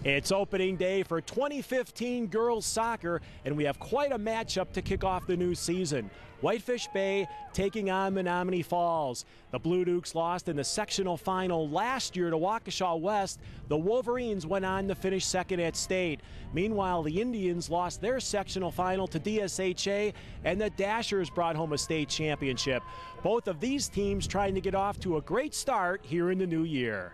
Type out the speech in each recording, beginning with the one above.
It's opening day for 2015 girls soccer, and we have quite a matchup to kick off the new season. Whitefish Bay taking on Menomonee Falls. The Blue Dukes lost in the sectional final last year to Waukesha West. The Wolverines went on to finish second at state. Meanwhile, the Indians lost their sectional final to DSHA, and the Dashers brought home a state championship. Both of these teams trying to get off to a great start here in the new year.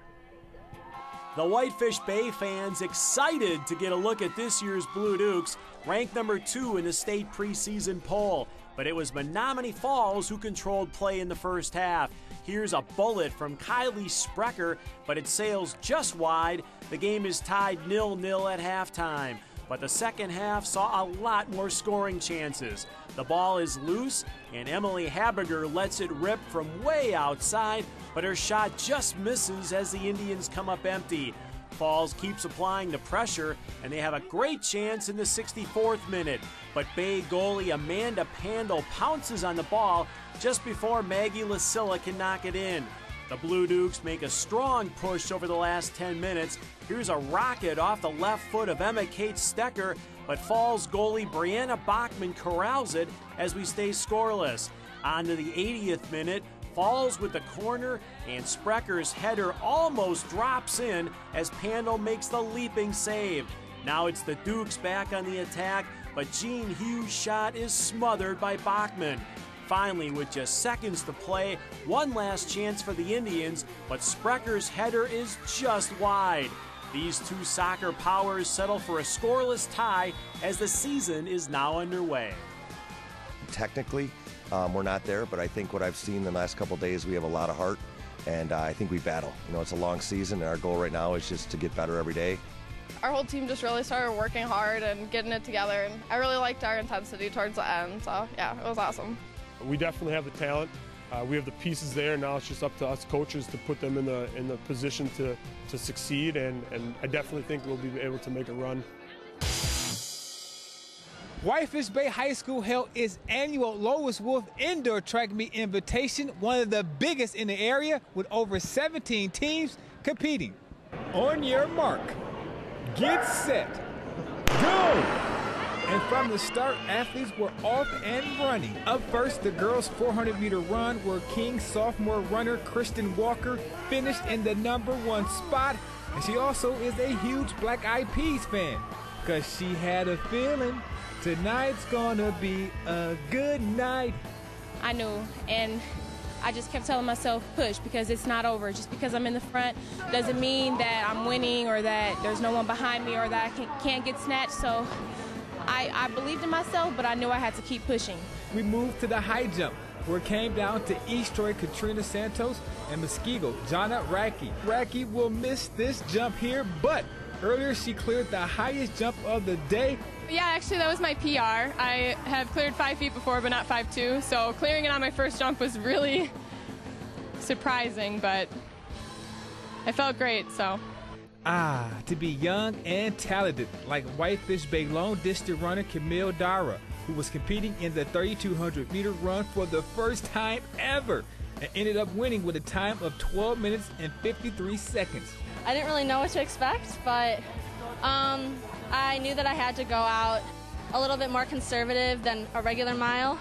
The Whitefish Bay fans excited to get a look at this year's Blue Dukes, ranked number 2 in the state preseason poll. But it was Menomonee Falls who controlled play in the first half. Here's a bullet from Kylie Sprecher, but it sails just wide. The game is tied 0-0 at halftime. But the second half saw a lot more scoring chances. The ball is loose, and Emily Habiger lets it rip from way outside, but her shot just misses as the Indians come up empty. Falls keeps applying the pressure, and they have a great chance in the 64th minute. But Bay goalie Amanda Pandel pounces on the ball just before Maggie Lasilla can knock it in. The Blue Dukes make a strong push over the last 10 minutes. Here's a rocket off the left foot of Emma Kate Stecker, but Falls goalie Brianna Bachman corrals it as we stay scoreless. On to the 80th minute, Falls with the corner, and Sprecher's header almost drops in as Pandel makes the leaping save. Now it's the Dukes back on the attack, but Jean Hughes' shot is smothered by Bachman. Finally, with just seconds to play, one last chance for the Indians, but Sprecher's header is just wide. These two soccer powers settle for a scoreless tie as the season is now underway. Technically, we're not there, but I think what I've seen the last couple days, we have a lot of heart, and I think we battle. You know, it's a long season, and our goal right now is just to get better every day. Our whole team just really started working hard and getting it together, and I really liked our intensity towards the end, so yeah, it was awesome. We definitely have the talent. We have the pieces there. Now it's just up to us coaches to put them in the position to succeed, and I definitely think we'll be able to make a run. Whitefish Bay High School held its annual Lois Wolf Indoor Track Meet Invitation, one of the biggest in the area, with over 17 teams competing. On your mark, get set, go! And from the start, athletes were off and running. Up first, the girls' 400-meter run, where King sophomore runner Kristen Walker finished in the #1 spot. And she also is a huge Black Eyed Peas fan, because she had a feeling tonight's gonna be a good night. I knew, and I just kept telling myself, push, because it's not over. Just because I'm in the front doesn't mean that I'm winning or that there's no one behind me or that I can't get snatched. So I believed in myself, but I knew I had to keep pushing. We moved to the high jump, where it came down to East Troy Katrina Santos and Muskego Jana Raki. Raki will miss this jump here, but earlier she cleared the highest jump of the day. Yeah, actually that was my PR. I have cleared 5 feet before, but not 5'2", so clearing it on my first jump was really surprising, but it felt great, so. To be young and talented, like Whitefish Bay long distance runner Camille Dara, who was competing in the 3,200-meter run for the first time ever, and ended up winning with a time of 12 minutes and 53 seconds. I didn't really know what to expect, but I knew that I had to go out a little bit more conservative than a regular mile,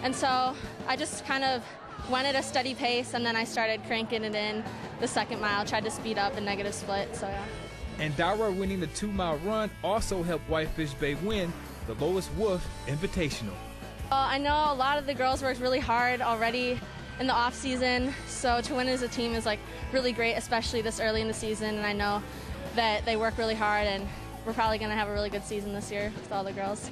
and so I just kind of went at a steady pace, and then I started cranking it in the second mile, tried to speed up the negative split, so yeah. And Dara winning the 2-mile run also helped Whitefish Bay win the Lois Wolf Invitational. I know a lot of the girls worked really hard already in the off season, so to win as a team is like really great, especially this early in the season, and I know that they work really hard, and we're probably going to have a really good season this year with all the girls.